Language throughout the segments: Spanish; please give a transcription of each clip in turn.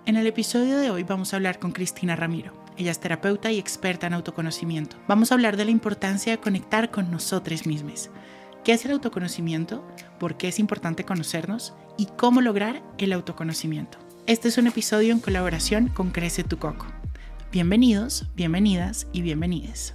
En el episodio de hoy vamos a hablar con Cristina Ramiro. Ella es terapeuta y experta en autoconocimiento. Vamos a hablar de la importancia de conectar con nosotros mismos. ¿Qué es el autoconocimiento? ¿Por qué es importante conocernos? ¿Y cómo lograr el autoconocimiento? Este es un episodio en colaboración con Crece tu Coco. Bienvenidos, bienvenidas y bienvenides.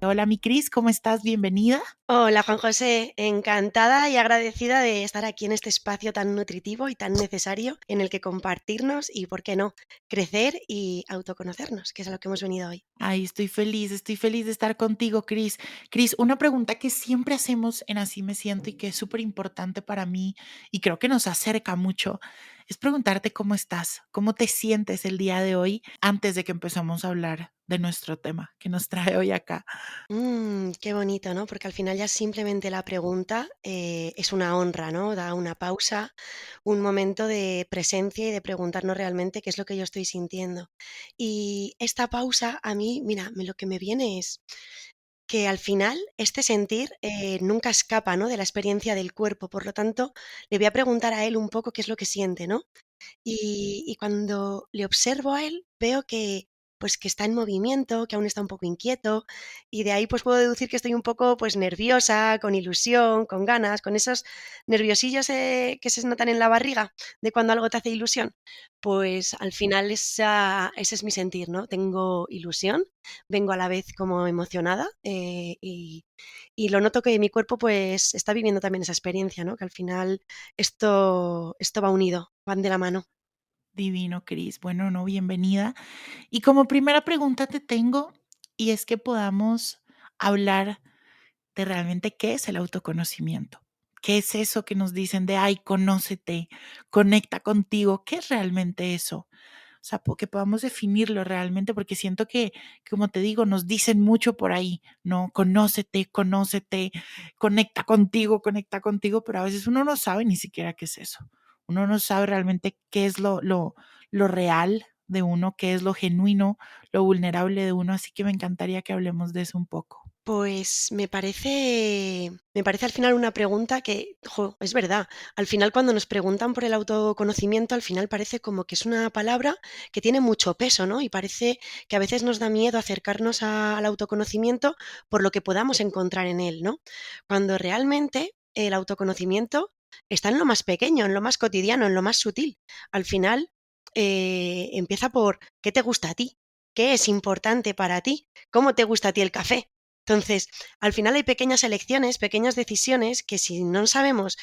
Hola mi Cris, ¿cómo estás? Bienvenida. Hola Juan José, encantada y agradecida de estar aquí en este espacio tan nutritivo y tan necesario en el que compartirnos y, ¿por qué no?, crecer y autoconocernos, que es a lo que hemos venido hoy. Ay, estoy feliz de estar contigo, Cris. Cris, una pregunta que siempre hacemos en Así Me Siento y que es súper importante para mí y creo que nos acerca mucho, es preguntarte cómo estás, cómo te sientes el día de hoy antes de que empezamos a hablar de nuestro tema que nos trae hoy acá. Qué bonito, ¿no? Porque al final ya simplemente la pregunta es una honra, ¿no? Da una pausa, un momento de presencia y de preguntarnos realmente qué es lo que yo estoy sintiendo. Y esta pausa a mí, mira, lo que me viene es que al final este sentir nunca escapa, ¿no?, de la experiencia del cuerpo. Por lo tanto, le voy a preguntar a él un poco qué es lo que siente, ¿no? Y cuando le observo a él, veo que, pues, que está en movimiento, que aún está un poco inquieto, y de ahí, pues, puedo deducir que estoy un poco, pues, nerviosa, con ilusión, con ganas, con esos nerviosillos, que se notan en la barriga de cuando algo te hace ilusión. Pues, al final ese es mi sentir, ¿no? Tengo ilusión, vengo a la vez como emocionada, y lo noto que mi cuerpo, pues, está viviendo también esa experiencia, ¿no? Que al final esto va unido, van de la mano. Divino, Cris. Bueno, no, bienvenida. Y como primera pregunta te tengo, y es que podamos hablar de realmente qué es el autoconocimiento. ¿Qué es eso que nos dicen de, ay, conócete, conecta contigo? ¿Qué es realmente eso? O sea, que podamos definirlo realmente, porque siento que, como te digo, nos dicen mucho por ahí, ¿no? Conócete, conecta contigo, pero a veces uno no sabe ni siquiera qué es eso. Uno no sabe realmente qué es lo real de uno, qué es lo genuino, lo vulnerable de uno, así que me encantaría que hablemos de eso un poco. Pues me parece al final una pregunta que, es verdad. Al final, cuando nos preguntan por el autoconocimiento, al final parece como que es una palabra que tiene mucho peso, ¿no? Y parece que a veces nos da miedo acercarnos al autoconocimiento por lo que podamos encontrar en él, ¿no? Cuando realmente el autoconocimiento está en lo más pequeño, en lo más cotidiano, en lo más sutil. Al final, empieza por ¿qué te gusta a ti? ¿Qué es importante para ti? ¿Cómo te gusta a ti el café? Entonces, al final hay pequeñas elecciones, pequeñas decisiones que, si no sabemos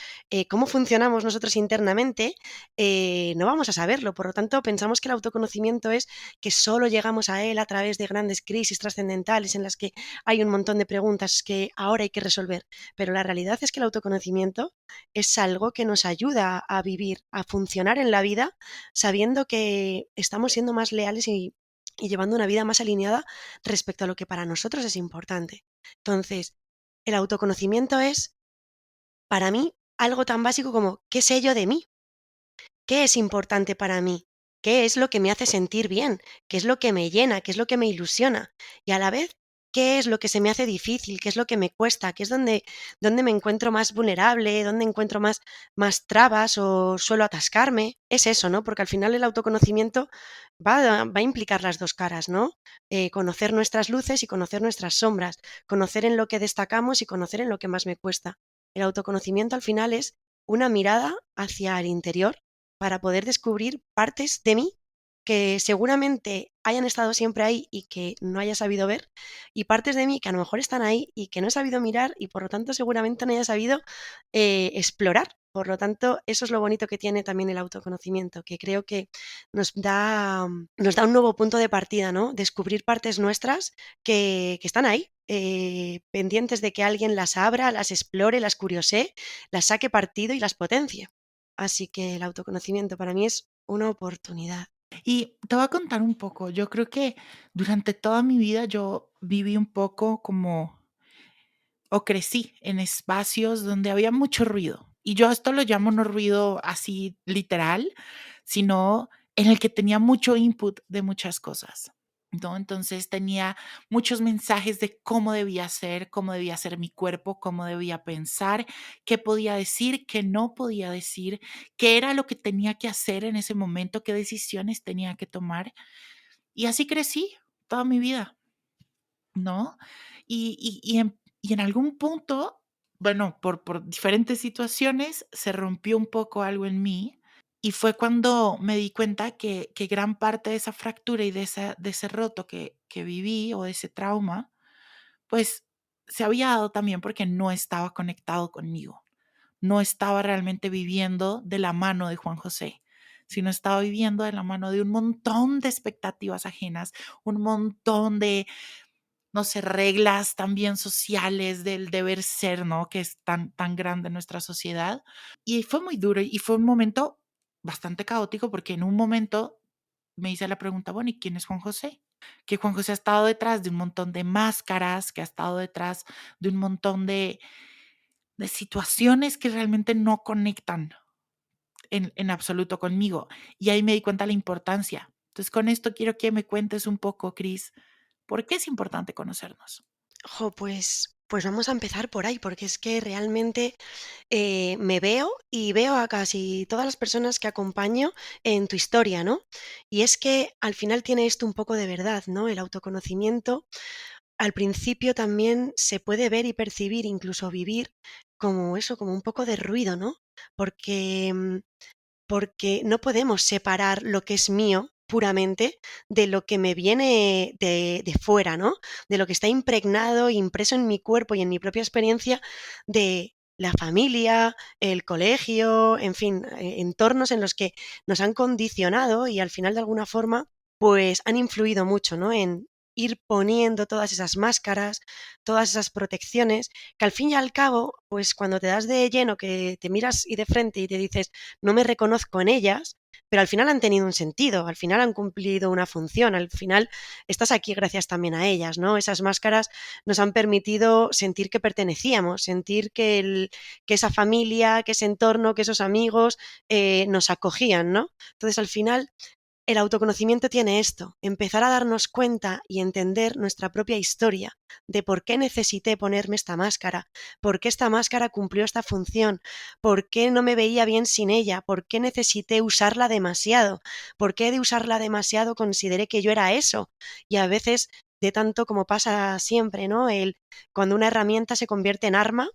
cómo funcionamos nosotros internamente, no vamos a saberlo. Por lo tanto, pensamos que el autoconocimiento es que solo llegamos a él a través de grandes crisis trascendentales en las que hay un montón de preguntas que ahora hay que resolver. Pero la realidad es que el autoconocimiento es algo que nos ayuda a vivir, a funcionar en la vida, sabiendo que estamos siendo más leales y llevando una vida más alineada respecto a lo que para nosotros es importante. Entonces, el autoconocimiento es, para mí, algo tan básico como ¿qué sé yo de mí? ¿Qué es importante para mí? ¿Qué es lo que me hace sentir bien? ¿Qué es lo que me llena? ¿Qué es lo que me ilusiona? Y a la vez, ¿qué es lo que se me hace difícil? ¿Qué es lo que me cuesta? ¿Qué es donde me encuentro más vulnerable? ¿Dónde encuentro más trabas o suelo atascarme? Es eso, ¿no? Porque al final el autoconocimiento va a implicar las dos caras, ¿no? Conocer nuestras luces y conocer nuestras sombras, conocer en lo que destacamos y conocer en lo que más me cuesta. El autoconocimiento al final es una mirada hacia el interior para poder descubrir partes de mí que seguramente hayan estado siempre ahí y que no haya sabido ver, y partes de mí que a lo mejor están ahí y que no he sabido mirar y por lo tanto seguramente no haya sabido explorar. Por lo tanto, eso es lo bonito que tiene también el autoconocimiento, que creo que nos da un nuevo punto de partida, ¿no? Descubrir partes nuestras que están ahí, pendientes de que alguien las abra, las explore, las curiosee, las saque partido y las potencie. Así que el autoconocimiento para mí es una oportunidad. Y te voy a contar un poco. Yo creo que durante toda mi vida yo viví un poco como o crecí en espacios donde había mucho ruido. Y yo esto lo llamo no ruido así literal, sino en el que tenía mucho input de muchas cosas. ¿no? Entonces tenía muchos mensajes de cómo debía ser mi cuerpo, cómo debía pensar, qué podía decir, qué no podía decir, qué era lo que tenía que hacer en ese momento, qué decisiones tenía que tomar. Y así crecí toda mi vida, ¿no? Y en algún punto, bueno, por diferentes situaciones, se rompió un poco algo en mí y fue cuando me di cuenta que gran parte de esa fractura y de ese roto que viví o de ese trauma, pues, se había dado también porque no estaba conectado conmigo. No estaba realmente viviendo de la mano de Juan José, sino estaba viviendo de la mano de un montón de expectativas ajenas, un montón de, no sé, reglas también sociales del deber ser, ¿no? Que es tan grande en nuestra sociedad. Y fue muy duro y fue un momento bastante caótico porque en un momento me hice la pregunta, bueno, ¿y quién es Juan José? Que Juan José ha estado detrás de un montón de máscaras, que ha estado detrás de un montón de situaciones que realmente no conectan en absoluto conmigo. Y ahí me di cuenta la importancia. Entonces, con esto quiero que me cuentes un poco, Cris, ¿por qué es importante conocernos? Jo, pues vamos a empezar por ahí, porque es que realmente, me veo y veo a casi todas las personas que acompaño en tu historia, ¿no? Y es que al final tiene esto un poco de verdad, ¿no? El autoconocimiento, al principio también se puede ver y percibir, incluso vivir como eso, como un poco de ruido, ¿no? Porque, porque no podemos separar lo que es mío puramente de lo que me viene de fuera, ¿no? De lo que está impregnado, impreso en mi cuerpo y en mi propia experiencia de la familia, el colegio, en fin, entornos en los que nos han condicionado y al final de alguna forma pues han influido mucho, ¿no? En ir poniendo todas esas máscaras, todas esas protecciones, que al fin y al cabo, pues cuando te das de lleno, que te miras y de frente y te dices, no me reconozco en ellas, pero al final han tenido un sentido, al final han cumplido una función, al final estás aquí gracias también a ellas, ¿no? Esas máscaras nos han permitido sentir que pertenecíamos, sentir que, que esa familia, que ese entorno, que esos amigos nos acogían, ¿no? Entonces al final el autoconocimiento tiene esto, empezar a darnos cuenta y entender nuestra propia historia, de por qué necesité ponerme esta máscara, por qué esta máscara cumplió esta función, por qué no me veía bien sin ella, por qué necesité usarla demasiado, por qué de usarla demasiado consideré que yo era eso. Y a veces, de tanto como pasa siempre, ¿no? Cuando una herramienta se convierte en arma,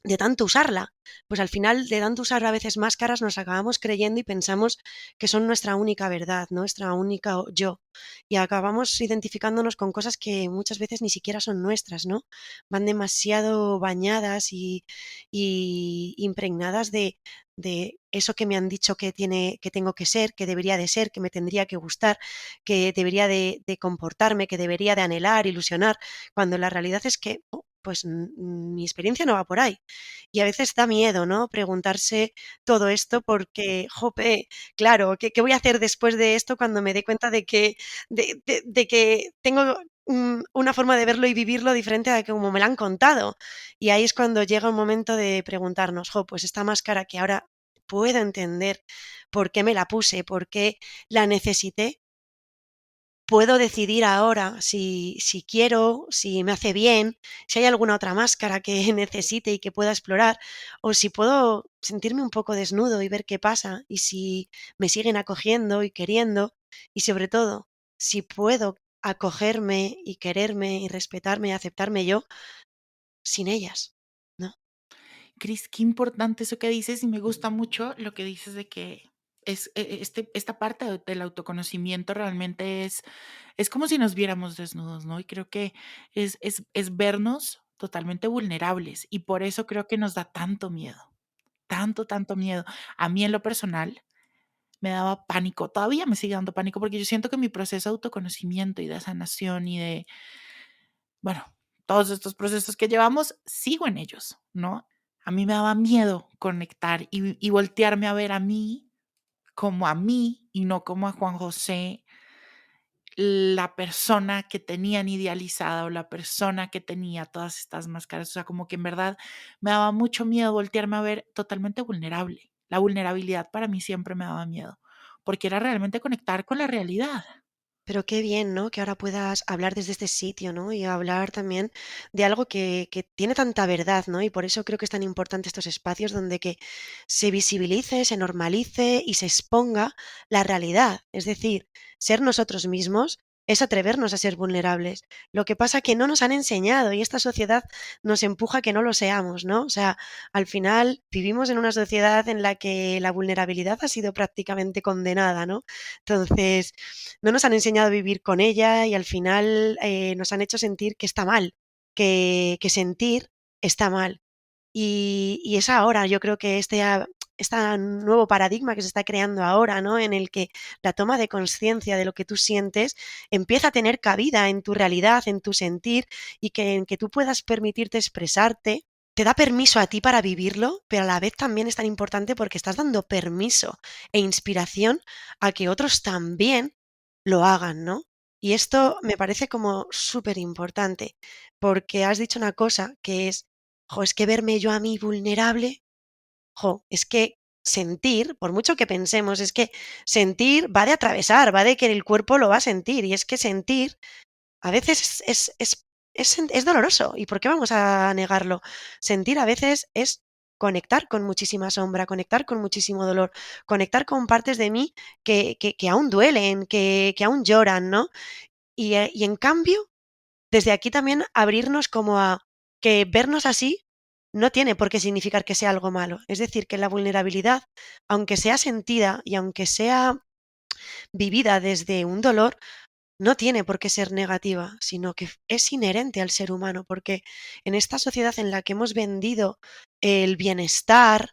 de tanto usarla. Pues al final, de tanto usar a veces máscaras, nos acabamos creyendo y pensamos que son nuestra única verdad, nuestra única yo. Y acabamos identificándonos con cosas que muchas veces ni siquiera son nuestras, ¿no? Van demasiado bañadas y impregnadas de eso que me han dicho que tiene, que tengo que ser, que debería de ser, que me tendría que gustar, que debería de comportarme, que debería de anhelar, ilusionar, cuando la realidad es que pues mi experiencia no va por ahí. Y a veces da miedo, ¿no? Preguntarse todo esto porque, jope, claro, ¿qué voy a hacer después de esto cuando me dé cuenta de que tengo una forma de verlo y vivirlo diferente a como me la han contado? Y ahí es cuando llega un momento de preguntarnos, jo, pues esta máscara que ahora puedo entender por qué me la puse, por qué la necesité, puedo decidir ahora si quiero, si me hace bien, si hay alguna otra máscara que necesite y que pueda explorar, o si puedo sentirme un poco desnudo y ver qué pasa, y si me siguen acogiendo y queriendo, y sobre todo, si puedo acogerme y quererme y respetarme y aceptarme yo sin ellas, ¿no? Cris, qué importante eso que dices y me gusta mucho lo que dices de que esta parte del autoconocimiento realmente es como si nos viéramos desnudos, ¿no? Y creo que es vernos totalmente vulnerables y por eso creo que nos da tanto miedo, tanto miedo. A mí en lo personal me daba pánico, todavía me sigue dando pánico porque yo siento que mi proceso de autoconocimiento y de sanación y de, bueno, todos estos procesos que llevamos, sigo en ellos, ¿no? A mí me daba miedo conectar y voltearme a ver a mí y no como a Juan José, la persona que tenían idealizada o la persona que tenía todas estas máscaras. O sea, como que en verdad me daba mucho miedo voltearme a ver totalmente vulnerable. La vulnerabilidad para mí siempre me daba miedo, porque era realmente conectar con la realidad. Pero qué bien, ¿no? Que ahora puedas hablar desde este sitio, ¿no? Y hablar también de algo que tiene tanta verdad, ¿no? Y por eso creo que es tan importante estos espacios donde que se visibilice, se normalice y se exponga la realidad. Es decir, ser nosotros mismos es atrevernos a ser vulnerables. Lo que pasa que no nos han enseñado y esta sociedad nos empuja a que no lo seamos, ¿no? O sea, al final vivimos en una sociedad en la que la vulnerabilidad ha sido prácticamente condenada, ¿no? Entonces, no nos han enseñado a vivir con ella y al final nos han hecho sentir que está mal, que sentir está mal. Y es ahora, yo creo que este nuevo paradigma que se está creando ahora, ¿no? En el que la toma de conciencia de lo que tú sientes empieza a tener cabida en tu realidad, en tu sentir, y que en que tú puedas permitirte expresarte, te da permiso a ti para vivirlo, pero a la vez también es tan importante porque estás dando permiso e inspiración a que otros también lo hagan, ¿no? Y esto me parece como súper importante, porque has dicho una cosa que es, jo, es que verme yo a mí vulnerable, jo, es que sentir, por mucho que pensemos, es que sentir va de atravesar, va de que el cuerpo lo va a sentir, y es que sentir a veces es doloroso. ¿Y por qué vamos a negarlo? Sentir a veces es conectar con muchísima sombra, conectar con muchísimo dolor, conectar con partes de mí que aún duelen, que aún lloran, ¿no? Y en cambio, desde aquí también abrirnos como a que vernos así no tiene por qué significar que sea algo malo. Es decir, que la vulnerabilidad, aunque sea sentida y aunque sea vivida desde un dolor, no tiene por qué ser negativa, sino que es inherente al ser humano, porque en esta sociedad en la que hemos vendido el bienestar,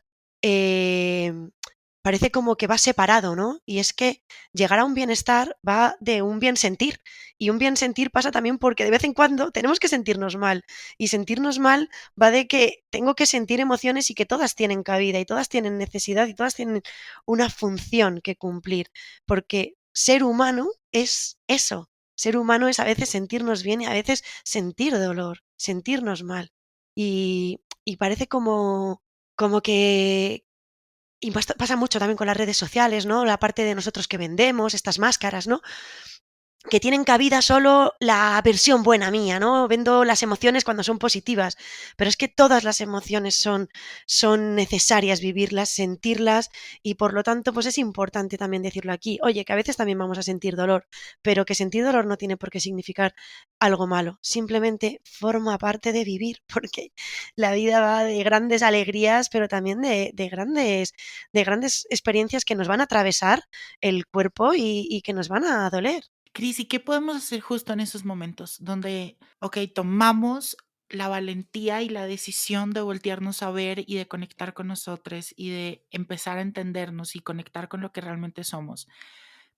parece como que va separado, ¿no? Y es que llegar a un bienestar va de un bien sentir, y un bien sentir pasa también porque de vez en cuando tenemos que sentirnos mal, y sentirnos mal va de que tengo que sentir emociones y que todas tienen cabida, y todas tienen necesidad, y todas tienen una función que cumplir, porque ser humano es eso. Ser humano es a veces sentirnos bien y a veces sentir dolor, sentirnos mal. Y parece como que y pasa mucho también con las redes sociales, ¿no? La parte de nosotros que vendemos, estas máscaras, ¿no? Que tienen cabida solo la versión buena mía, ¿no? Vendo las emociones cuando son positivas, pero es que todas las emociones son necesarias vivirlas, sentirlas, y por lo tanto, pues es importante también decirlo aquí. Oye, que a veces también vamos a sentir dolor, pero que sentir dolor no tiene por qué significar algo malo, simplemente forma parte de vivir, porque la vida va de grandes alegrías, pero también de grandes experiencias que nos van a atravesar el cuerpo y que nos van a doler. Cris, ¿y qué podemos hacer justo en esos momentos donde, tomamos la valentía y la decisión de voltearnos a ver y de conectar con nosotros y de empezar a entendernos y conectar con lo que realmente somos?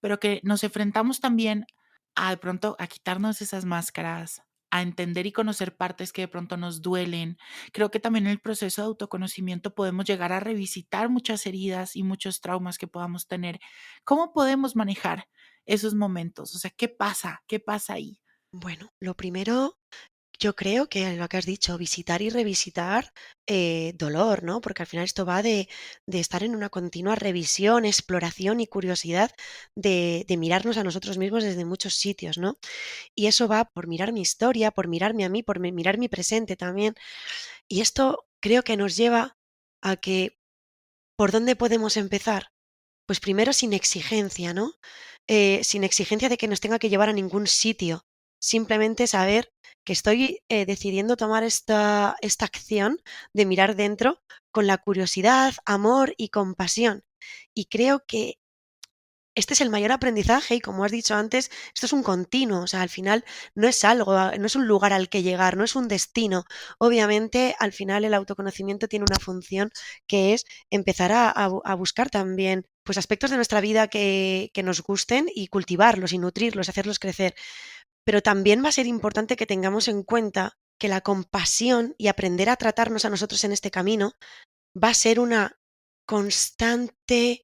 Pero que nos enfrentamos también a de pronto a quitarnos esas máscaras, a entender y conocer partes que de pronto nos duelen. Creo que también en el proceso de autoconocimiento podemos llegar a revisitar muchas heridas y muchos traumas que podamos tener. ¿Cómo podemos manejar esos momentos? O sea, ¿qué pasa? ¿Qué pasa ahí? Bueno, lo primero, yo creo que lo que has dicho, visitar y revisitar dolor, ¿no? Porque al final esto va de estar en una continua revisión, exploración y curiosidad de mirarnos a nosotros mismos desde muchos sitios, ¿no? Y eso va por mirar mi historia, por mirarme a mí, por mirar mi presente también. Y esto creo que nos lleva a que, ¿por dónde podemos empezar? Pues primero sin exigencia, ¿no? Sin exigencia de que nos tenga que llevar a ningún sitio. Simplemente saber que estoy decidiendo tomar esta acción de mirar dentro con la curiosidad, amor y compasión. Y creo que este es el mayor aprendizaje y como has dicho antes, esto es un continuo, o sea, al final no es algo, no es un lugar al que llegar, no es un destino. Obviamente, al final el autoconocimiento tiene una función que es empezar a buscar también pues aspectos de nuestra vida que nos gusten y cultivarlos y nutrirlos, hacerlos crecer. Pero también va a ser importante que tengamos en cuenta que la compasión y aprender a tratarnos a nosotros en este camino va a ser una constante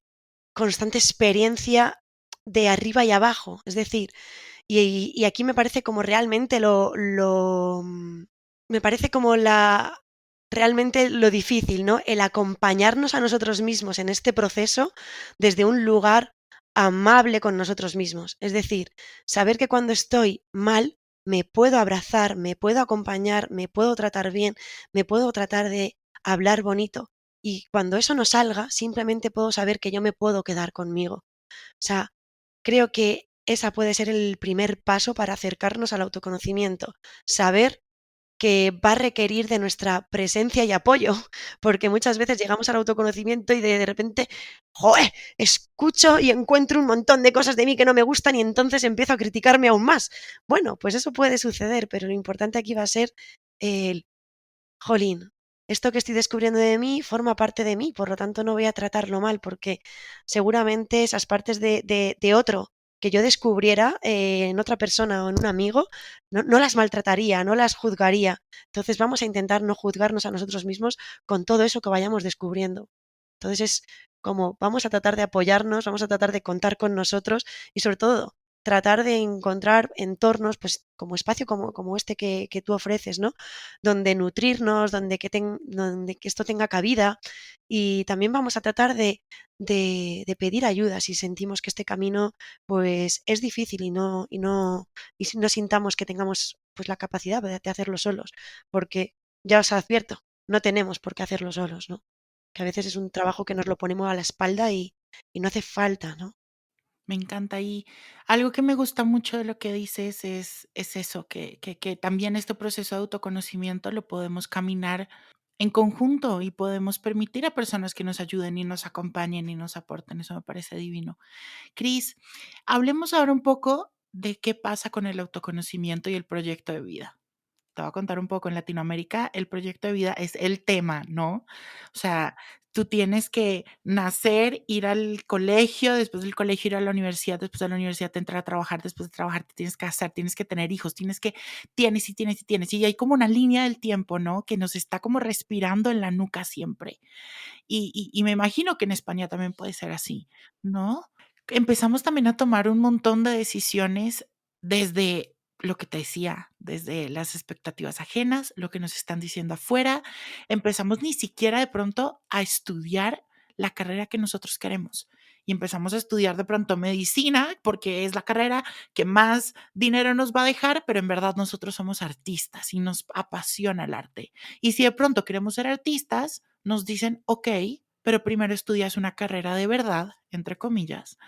constante experiencia de arriba y abajo. Es decir, y aquí me parece como realmente me parece como realmente lo difícil, ¿no? El acompañarnos a nosotros mismos en este proceso desde un lugar amable con nosotros mismos. Es decir, saber que cuando estoy mal me puedo abrazar, me puedo acompañar, me puedo tratar bien, me puedo tratar de hablar bonito. Y cuando eso no salga, simplemente puedo saber que yo me puedo quedar conmigo. O sea, creo que esa puede ser el primer paso para acercarnos al autoconocimiento. Saber que va a requerir de nuestra presencia y apoyo, porque muchas veces llegamos al autoconocimiento y de repente, ¡joder! Escucho y encuentro un montón de cosas de mí que no me gustan y entonces empiezo a criticarme aún más. Bueno, pues eso puede suceder, pero lo importante aquí va a ser el, jolín, esto que estoy descubriendo de mí forma parte de mí, por lo tanto no voy a tratarlo mal, porque seguramente esas partes de otro que yo descubriera en otra persona o en un amigo, no las maltrataría, no las juzgaría. Entonces vamos a intentar no juzgarnos a nosotros mismos con todo eso que vayamos descubriendo. Entonces es como vamos a tratar de apoyarnos, vamos a tratar de contar con nosotros y sobre todo tratar de encontrar entornos, pues como espacio como este que tú ofreces, ¿no? Donde nutrirnos, donde que esto tenga cabida y también vamos a tratar de pedir ayuda si sentimos que este camino pues es difícil y si no sintamos que tengamos pues la capacidad de hacerlo solos, porque ya os advierto, no tenemos por qué hacerlo solos, ¿no? Que a veces es un trabajo que nos lo ponemos a la espalda y no hace falta, ¿no? Me encanta. Y algo que me gusta mucho de lo que dices es eso, que también este proceso de autoconocimiento lo podemos caminar en conjunto y podemos permitir a personas que nos ayuden y nos acompañen y nos aporten. Eso me parece divino. Cris, hablemos ahora un poco de qué pasa con el autoconocimiento y el proyecto de vida. Te voy a contar un poco, en Latinoamérica el proyecto de vida es el tema, ¿no? O sea, tú tienes que nacer, ir al colegio, después del colegio ir a la universidad, después de la universidad entrar a trabajar, después de trabajar te tienes que casar, tienes que tener hijos, tienes y tienes y tienes. Y hay como una línea del tiempo, ¿no? Que nos está como respirando en la nuca siempre. Y me imagino que en España también puede ser así, ¿no? Empezamos también a tomar un montón de decisiones desde lo que te decía, desde las expectativas ajenas, lo que nos están diciendo afuera. Empezamos ni siquiera de pronto a estudiar la carrera que nosotros queremos. Y empezamos a estudiar de pronto medicina porque es la carrera que más dinero nos va a dejar, pero en verdad nosotros somos artistas y nos apasiona el arte. Y si de pronto queremos ser artistas, nos dicen, ok, pero primero estudias una carrera de verdad, entre comillas,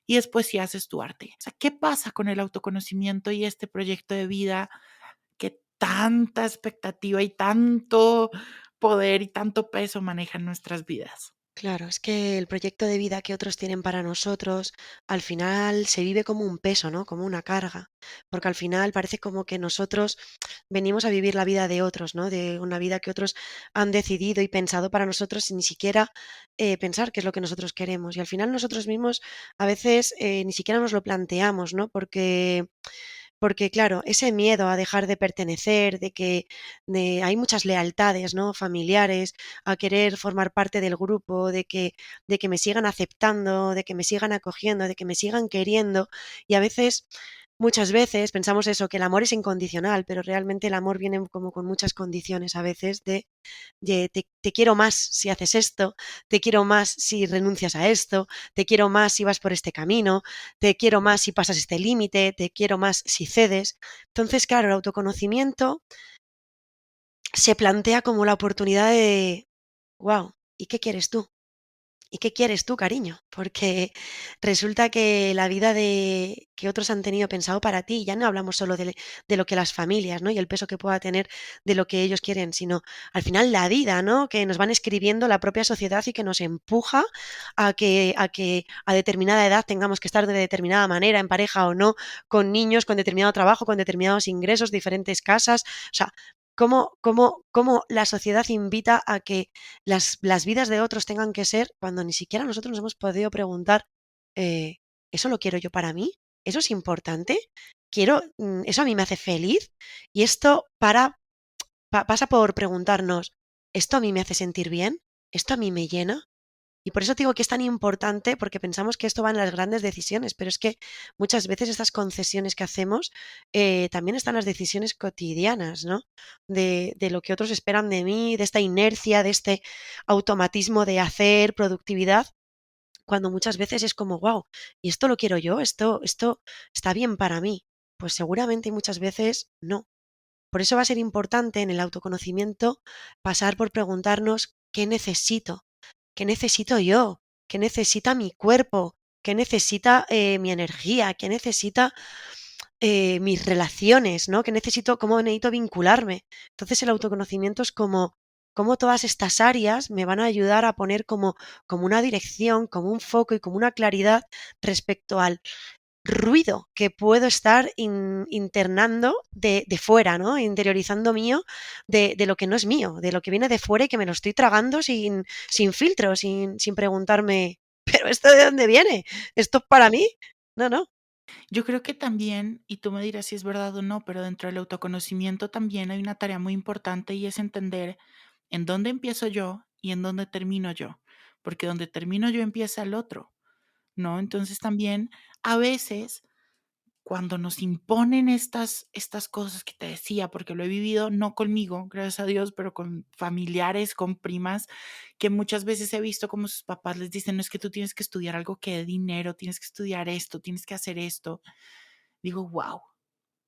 y después sí haces tu arte. O sea, ¿qué pasa con el autoconocimiento y este proyecto de vida que tanta expectativa y tanto poder y tanto peso manejan nuestras vidas? Claro, es que el proyecto de vida que otros tienen para nosotros, al final se vive como un peso, ¿no? Como una carga, porque al final parece como que nosotros venimos a vivir la vida de otros, ¿no? De una vida que otros han decidido y pensado para nosotros sin ni siquiera pensar qué es lo que nosotros queremos. Y al final nosotros mismos a veces ni siquiera nos lo planteamos, ¿no? Porque claro, ese miedo a dejar de pertenecer, hay muchas lealtades, ¿no? Familiares, a querer formar parte del grupo, de que me sigan aceptando, de que me sigan acogiendo, de que me sigan queriendo. Y a veces, muchas veces pensamos eso, que el amor es incondicional, pero realmente el amor viene como con muchas condiciones a veces de te quiero más si haces esto, te quiero más si renuncias a esto, te quiero más si vas por este camino, te quiero más si pasas este límite, te quiero más si cedes. Entonces, claro, el autoconocimiento se plantea como la oportunidad de, wow, ¿y qué quieres tú? ¿Y qué quieres tú, cariño? Porque resulta que la vida que otros han tenido pensado para ti, ya no hablamos solo de lo que las familias, ¿no? Y el peso que pueda tener de lo que ellos quieren, sino al final la vida, ¿no? Que nos van escribiendo la propia sociedad y que nos empuja a determinada edad tengamos que estar de determinada manera, en pareja o no, con niños, con determinado trabajo, con determinados ingresos, diferentes casas. O sea, cómo la sociedad invita a que las vidas de otros tengan que ser cuando ni siquiera nosotros nos hemos podido preguntar, eh, ¿eso lo quiero yo para mí? ¿Eso es importante? ¿Eso a mí me hace feliz? Y esto pasa por preguntarnos, ¿esto a mí me hace sentir bien? ¿Esto a mí me llena? Y por eso te digo que es tan importante, porque pensamos que esto va en las grandes decisiones, pero es que muchas veces estas concesiones que hacemos también están las decisiones cotidianas, ¿no? De lo que otros esperan de mí, de esta inercia, de este automatismo de hacer, productividad. cuando muchas veces es como, wow, ¿y esto lo quiero yo? ¿Esto está bien para mí? Pues seguramente muchas veces no. Por eso va a ser importante en el autoconocimiento pasar por preguntarnos qué necesito. ¿Qué necesito yo? ¿Qué necesita mi cuerpo? ¿Qué necesita mi energía? ¿Qué necesita mis relaciones? ¿No? ¿Qué necesito? ¿Cómo necesito vincularme? Entonces el autoconocimiento es como cómo todas estas áreas me van a ayudar a poner como una dirección, como un foco y como una claridad respecto al ruido que puedo estar internando de fuera, ¿no? Interiorizando mío de lo que no es mío, de lo que viene de fuera y que me lo estoy tragando sin filtro, sin preguntarme, ¿pero esto de dónde viene? ¿Esto es para mí? No, no. Yo creo que también, y tú me dirás si es verdad o no, pero dentro del autoconocimiento también hay una tarea muy importante y es entender en dónde empiezo yo y en dónde termino yo, porque donde termino yo empieza el otro, ¿no? Entonces también a veces cuando nos imponen estas cosas que te decía, porque lo he vivido no conmigo, gracias a Dios, pero con familiares, con primas, que muchas veces he visto como sus papás les dicen, no es que tú tienes que estudiar algo que dé dinero, tienes que estudiar esto, tienes que hacer esto. Digo, wow.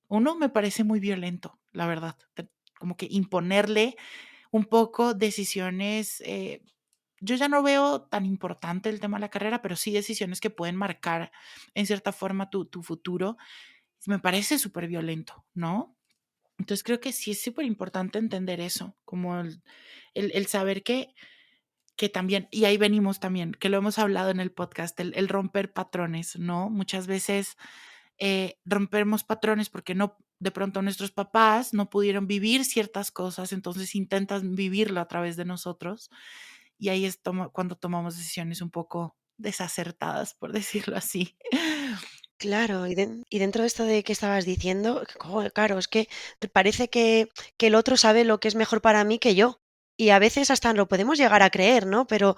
Uno me parece muy violento, la verdad, como que imponerle un poco decisiones. Yo ya no veo tan importante el tema de la carrera, pero sí decisiones que pueden marcar en cierta forma tu futuro. Me parece súper violento, ¿no? Entonces creo que sí es súper importante entender eso, como el saber que también, y ahí venimos también, que lo hemos hablado en el podcast, el romper patrones, ¿no? Muchas veces rompemos patrones porque no, de pronto nuestros papás no pudieron vivir ciertas cosas, entonces intentan vivirlo a través de nosotros y ahí es cuando tomamos decisiones un poco desacertadas, por decirlo así. Claro, y dentro de esto de que estabas diciendo, claro, es que te parece que el otro sabe lo que es mejor para mí que yo. Y a veces hasta lo podemos llegar a creer, ¿no? Pero,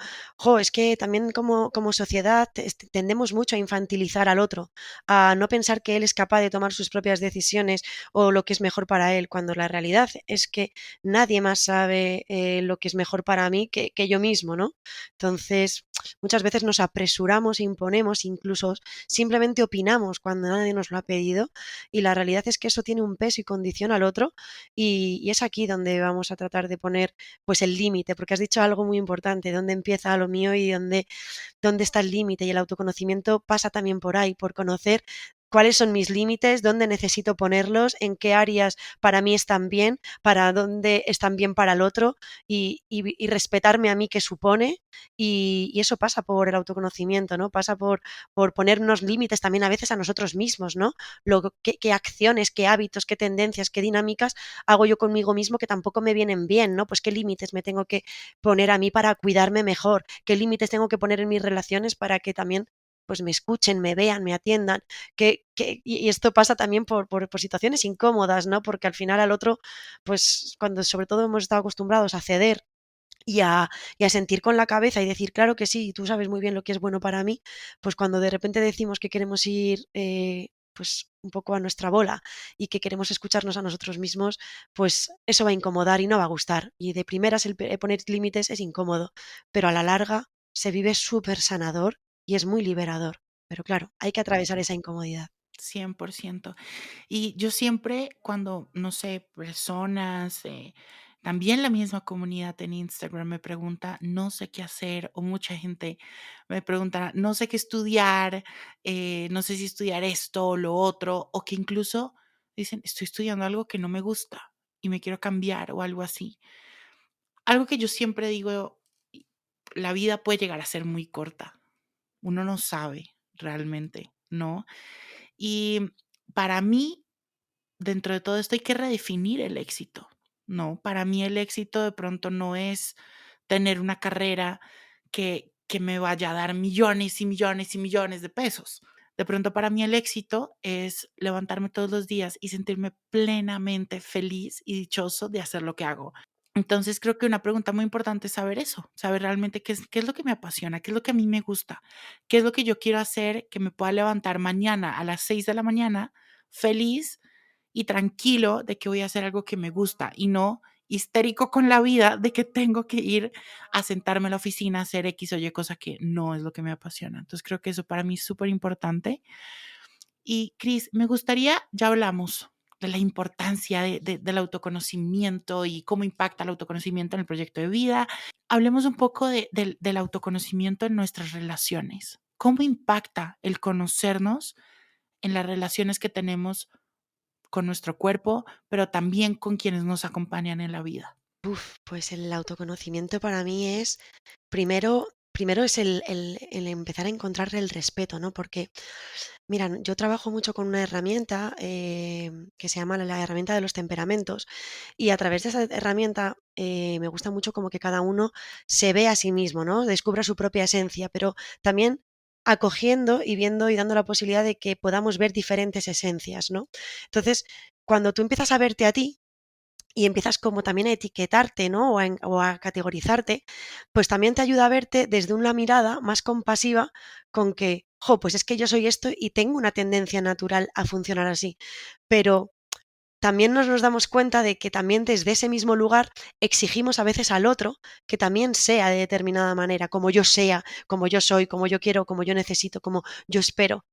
es que también como sociedad tendemos mucho a infantilizar al otro, a no pensar que él es capaz de tomar sus propias decisiones o lo que es mejor para él, cuando la realidad es que nadie más sabe lo que es mejor para mí que yo mismo, ¿no? Entonces, muchas veces nos apresuramos, imponemos, incluso simplemente opinamos cuando nadie nos lo ha pedido y la realidad es que eso tiene un peso y condición al otro y es aquí donde vamos a tratar de poner pues el límite, porque has dicho algo muy importante, dónde empieza lo mío y dónde está el límite y el autoconocimiento pasa también por ahí, por conocer cuáles son mis límites, dónde necesito ponerlos, en qué áreas para mí están bien, para dónde están bien para el otro y respetarme a mí que supone y eso pasa por el autoconocimiento, ¿no? Pasa por ponernos límites también a veces a nosotros mismos, ¿no? Qué acciones, qué hábitos, qué tendencias, qué dinámicas hago yo conmigo mismo que tampoco me vienen bien, ¿no? Pues qué límites me tengo que poner a mí para cuidarme mejor, qué límites tengo que poner en mis relaciones para que también pues me escuchen, me vean, me atiendan, y esto pasa también por situaciones incómodas, ¿no? Porque al final al otro, pues cuando sobre todo hemos estado acostumbrados a ceder y a sentir con la cabeza y decir, claro que sí, tú sabes muy bien lo que es bueno para mí, pues cuando de repente decimos que queremos ir pues un poco a nuestra bola y que queremos escucharnos a nosotros mismos, pues eso va a incomodar y no va a gustar. Y de primeras el poner límites es incómodo, pero a la larga se vive súper sanador y es muy liberador. Pero claro, hay que atravesar esa incomodidad. 100%. Y yo siempre cuando, no sé, personas, también la misma comunidad en Instagram me pregunta, no sé qué hacer, o mucha gente me pregunta, no sé qué estudiar, no sé si estudiar esto o lo otro, o que incluso dicen, estoy estudiando algo que no me gusta y me quiero cambiar o algo así. Algo que yo siempre digo, la vida puede llegar a ser muy corta. Uno no sabe realmente, ¿no? Y para mí, dentro de todo esto hay que redefinir el éxito, ¿no? Para mí el éxito de pronto no es tener una carrera que me vaya a dar millones y millones y millones de pesos. De pronto para mí el éxito es levantarme todos los días y sentirme plenamente feliz y dichoso de hacer lo que hago. Entonces, creo que una pregunta muy importante es saber eso, saber realmente qué es lo que me apasiona, qué es lo que a mí me gusta, qué es lo que yo quiero hacer que me pueda levantar mañana a las 6 de la mañana feliz y tranquilo de que voy a hacer algo que me gusta y no histérico con la vida de que tengo que ir a sentarme a la oficina a hacer X o Y cosa que no es lo que me apasiona. Entonces creo que eso para mí es súper importante. Y Cris, me gustaría, ya hablamos de la importancia del autoconocimiento y cómo impacta el autoconocimiento en el proyecto de vida. Hablemos un poco del autoconocimiento en nuestras relaciones. ¿Cómo impacta el conocernos en las relaciones que tenemos con nuestro cuerpo, pero también con quienes nos acompañan en la vida? Pues el autoconocimiento para mí es, primero es el empezar a encontrar el respeto, ¿no? Porque, mira, yo trabajo mucho con una herramienta que se llama la herramienta de los temperamentos y a través de esa herramienta me gusta mucho como que cada uno se ve a sí mismo, ¿no? Descubra su propia esencia, pero también acogiendo y viendo y dando la posibilidad de que podamos ver diferentes esencias, ¿no? Entonces, cuando tú empiezas a verte a ti, y empiezas como también a etiquetarte, ¿no? O a categorizarte, pues también te ayuda a verte desde una mirada más compasiva con que, jo, pues es que yo soy esto y tengo una tendencia natural a funcionar así. Pero también nos damos cuenta de que también desde ese mismo lugar exigimos a veces al otro que también sea de determinada manera, como yo sea, como yo soy, como yo quiero, como yo necesito, como yo espero.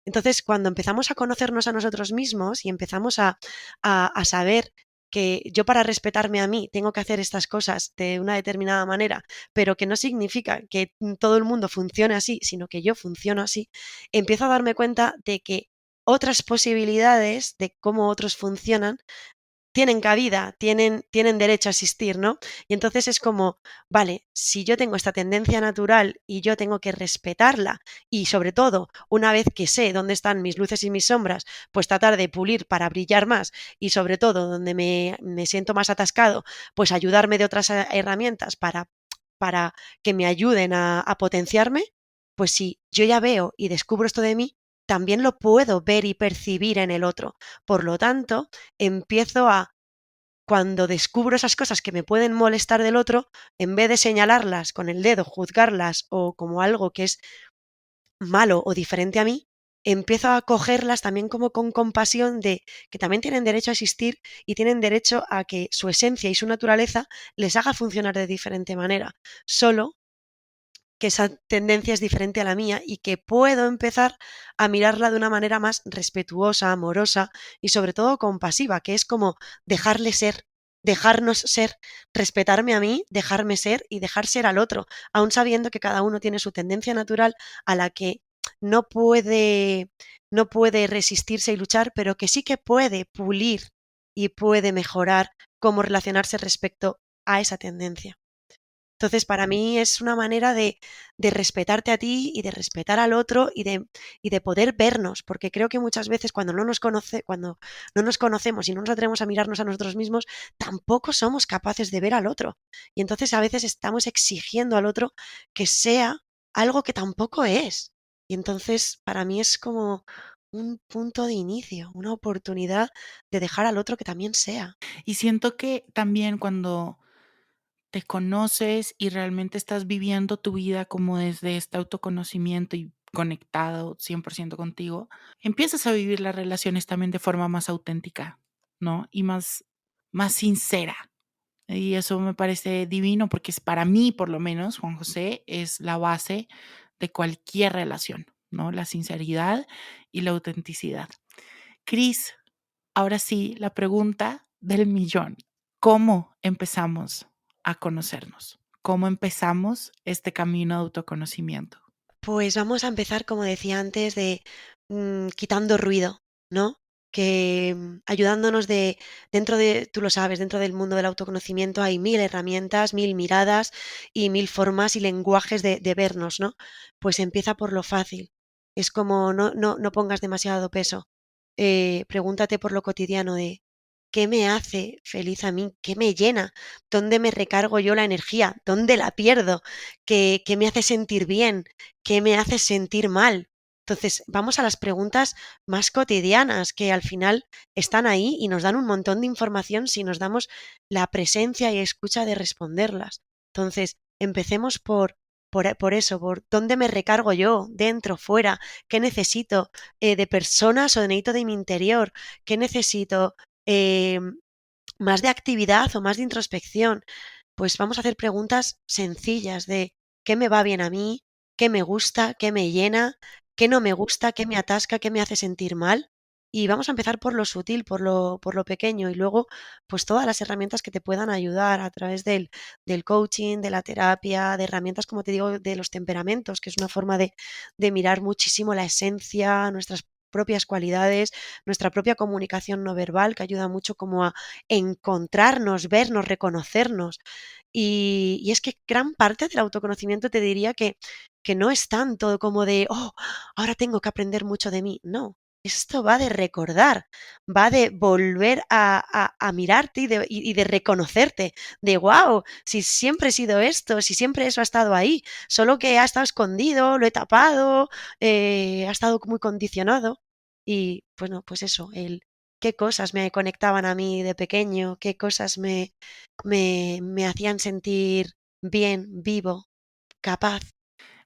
Entonces, cuando empezamos a conocernos a nosotros mismos y empezamos a saber que yo para respetarme a mí tengo que hacer estas cosas de una determinada manera, pero que no significa que todo el mundo funcione así, sino que yo funciono así, empiezo a darme cuenta de que otras posibilidades de cómo otros funcionan tienen cabida, tienen derecho a existir, ¿no? Y entonces es como, vale, si yo tengo esta tendencia natural y yo tengo que respetarla y sobre todo, una vez que sé dónde están mis luces y mis sombras, pues tratar de pulir para brillar más y sobre todo donde me siento más atascado, pues ayudarme de otras herramientas para que me ayuden a potenciarme, pues si yo ya veo y descubro esto de mí, también lo puedo ver y percibir en el otro. Por lo tanto, empiezo a, cuando descubro esas cosas que me pueden molestar del otro, en vez de señalarlas con el dedo, juzgarlas o como algo que es malo o diferente a mí, empiezo a cogerlas también como con compasión de que también tienen derecho a existir y tienen derecho a que su esencia y su naturaleza les haga funcionar de diferente manera. Solo que esa tendencia es diferente a la mía y que puedo empezar a mirarla de una manera más respetuosa, amorosa y sobre todo compasiva, que es como dejarle ser, dejarnos ser, respetarme a mí, dejarme ser y dejar ser al otro, aun sabiendo que cada uno tiene su tendencia natural a la que no puede, no puede resistirse y luchar, pero que sí que puede pulir y puede mejorar cómo relacionarse respecto a esa tendencia. Entonces, para mí es una manera de respetarte a ti y de respetar al otro y de poder vernos, porque creo que muchas veces cuando no nos conocemos y no nos atrevemos a mirarnos a nosotros mismos, tampoco somos capaces de ver al otro. Y entonces a veces estamos exigiendo al otro que sea algo que tampoco es. Y entonces para mí es como un punto de inicio, una oportunidad de dejar al otro que también sea. Y siento que también cuando te conoces y realmente estás viviendo tu vida como desde este autoconocimiento y conectado 100% contigo, empiezas a vivir las relaciones también de forma más auténtica, ¿no? Y más sincera. Y eso me parece divino porque es para mí, por lo menos, Juan José, es la base de cualquier relación, ¿no? La sinceridad y la autenticidad. Cris, ahora sí, la pregunta del millón. ¿Cómo empezamos a conocernos? ¿Cómo empezamos este camino de autoconocimiento? Pues vamos a empezar, como decía antes, de quitando ruido, ¿no? Que ayudándonos de, dentro de, tú lo sabes, dentro del mundo del autoconocimiento hay mil herramientas, mil miradas y mil formas y lenguajes de vernos, ¿no? Pues empieza por lo fácil. Es como no pongas demasiado peso. Pregúntate por lo cotidiano de qué me hace feliz a mí, qué me llena, dónde me recargo yo la energía, dónde la pierdo, qué me hace sentir bien, qué me hace sentir mal. Entonces, vamos a las preguntas más cotidianas que al final están ahí y nos dan un montón de información si nos damos la presencia y escucha de responderlas. Entonces, empecemos por eso, por dónde me recargo yo, dentro, fuera, qué necesito de personas o necesito de mi interior, qué necesito. más de actividad o más de introspección. Pues vamos a hacer preguntas sencillas de qué me va bien a mí, qué me gusta, qué me llena, qué no me gusta, qué me atasca, qué me hace sentir mal. Y vamos a empezar por lo sutil, por lo pequeño y luego pues todas las herramientas que te puedan ayudar a través del coaching, de la terapia, de herramientas, como te digo, de los temperamentos, que es una forma de mirar muchísimo la esencia, nuestras propias cualidades, nuestra propia comunicación no verbal, que ayuda mucho como a encontrarnos, vernos, reconocernos. Y es que gran parte del autoconocimiento te diría que no es tanto como de, oh, ahora tengo que aprender mucho de mí. No, esto va de recordar, va de volver a mirarte y de reconocerte, de, wow, si siempre he sido esto, si siempre eso ha estado ahí, solo que ha estado escondido, lo he tapado, ha estado muy condicionado. Y bueno, pues eso, el qué cosas me conectaban a mí de pequeño, qué cosas me hacían sentir bien, vivo, capaz.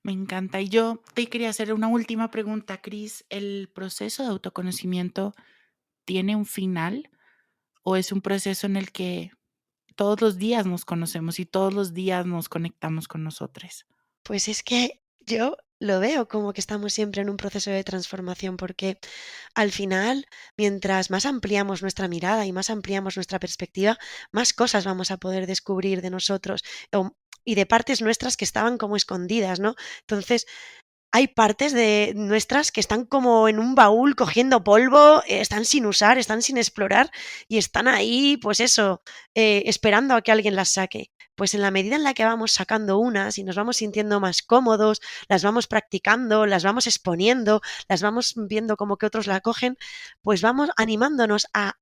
Me encanta. Y yo te quería hacer una última pregunta, Cris. ¿El proceso de autoconocimiento tiene un final o es un proceso en el que todos los días nos conocemos y todos los días nos conectamos con nosotros? Pues es que yo lo veo como que estamos siempre en un proceso de transformación, porque al final, mientras más ampliamos nuestra mirada y más ampliamos nuestra perspectiva, más cosas vamos a poder descubrir de nosotros y de partes nuestras que estaban como escondidas, ¿no? Entonces, hay partes de nuestras que están como en un baúl cogiendo polvo, están sin usar, están sin explorar y están ahí, pues eso, esperando a que alguien las saque. Pues en la medida en la que vamos sacando unas y nos vamos sintiendo más cómodos, las vamos practicando, las vamos exponiendo, las vamos viendo como que otros la cogen, pues vamos animándonos a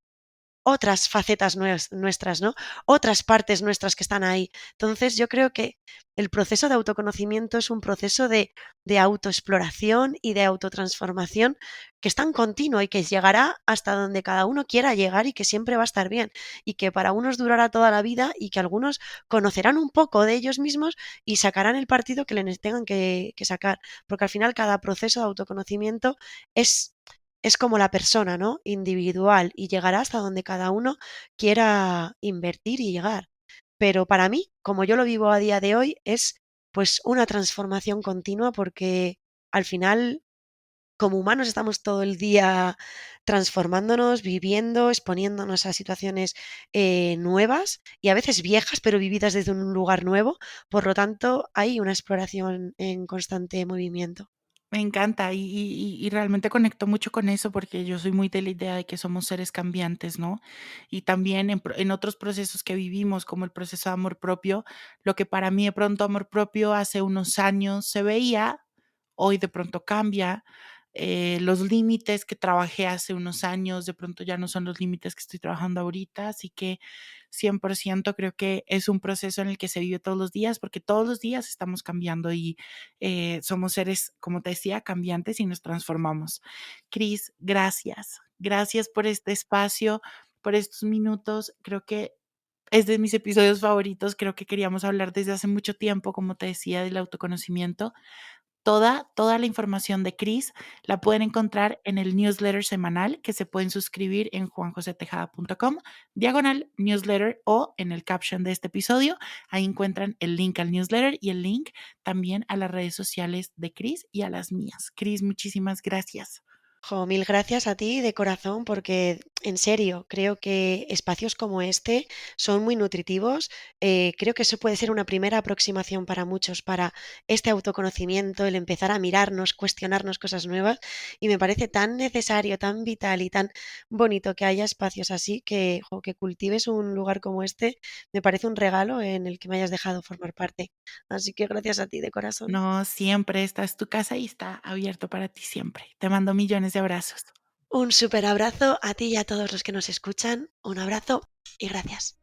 otras facetas nuestras, ¿no? Otras partes nuestras que están ahí. Entonces, yo creo que el proceso de autoconocimiento es un proceso de autoexploración y de autotransformación que es tan continuo y que llegará hasta donde cada uno quiera llegar y que siempre va a estar bien. Y que para unos durará toda la vida y que algunos conocerán un poco de ellos mismos y sacarán el partido que les tengan que sacar. Porque al final cada proceso de autoconocimiento es es como la persona, ¿no? Individual y llegará hasta donde cada uno quiera invertir y llegar. Pero para mí, como yo lo vivo a día de hoy, es pues una transformación continua porque al final, como humanos, estamos todo el día transformándonos, viviendo, exponiéndonos a situaciones nuevas y a veces viejas, pero vividas desde un lugar nuevo. Por lo tanto, hay una exploración en constante movimiento. Me encanta y realmente conecto mucho con eso porque yo soy muy de la idea de que somos seres cambiantes, ¿no? Y también en otros procesos que vivimos, como el proceso de amor propio, lo que para mí de pronto amor propio hace unos años se veía, hoy de pronto cambia. Los límites que trabajé hace unos años, de pronto ya no son los límites que estoy trabajando ahorita, así que 100% creo que es un proceso en el que se vive todos los días, porque todos los días estamos cambiando y somos seres, como te decía, cambiantes y nos transformamos. Cris, gracias. Gracias por este espacio, por estos minutos. Creo que es de mis episodios favoritos. Creo que queríamos hablar desde hace mucho tiempo, como te decía, del autoconocimiento. Toda la información de Cris la pueden encontrar en el newsletter semanal que se pueden suscribir en juanjosetejada.com/newsletter o en el caption de este episodio. Ahí encuentran el link al newsletter y el link también a las redes sociales de Cris y a las mías. Cris, muchísimas gracias. Jo, mil gracias a ti de corazón porque en serio creo que espacios como este son muy nutritivos. Creo que eso puede ser una primera aproximación para muchos para este autoconocimiento, el empezar a mirarnos, cuestionarnos cosas nuevas y me parece tan necesario, tan vital y tan bonito que haya espacios así que, jo, que cultives un lugar como este me parece un regalo en el que me hayas dejado formar parte. Así que gracias a ti de corazón. No, siempre esta es tu casa y está abierto para ti siempre. Te mando millones de abrazos. Un súper abrazo a ti y a todos los que nos escuchan. Un abrazo y gracias.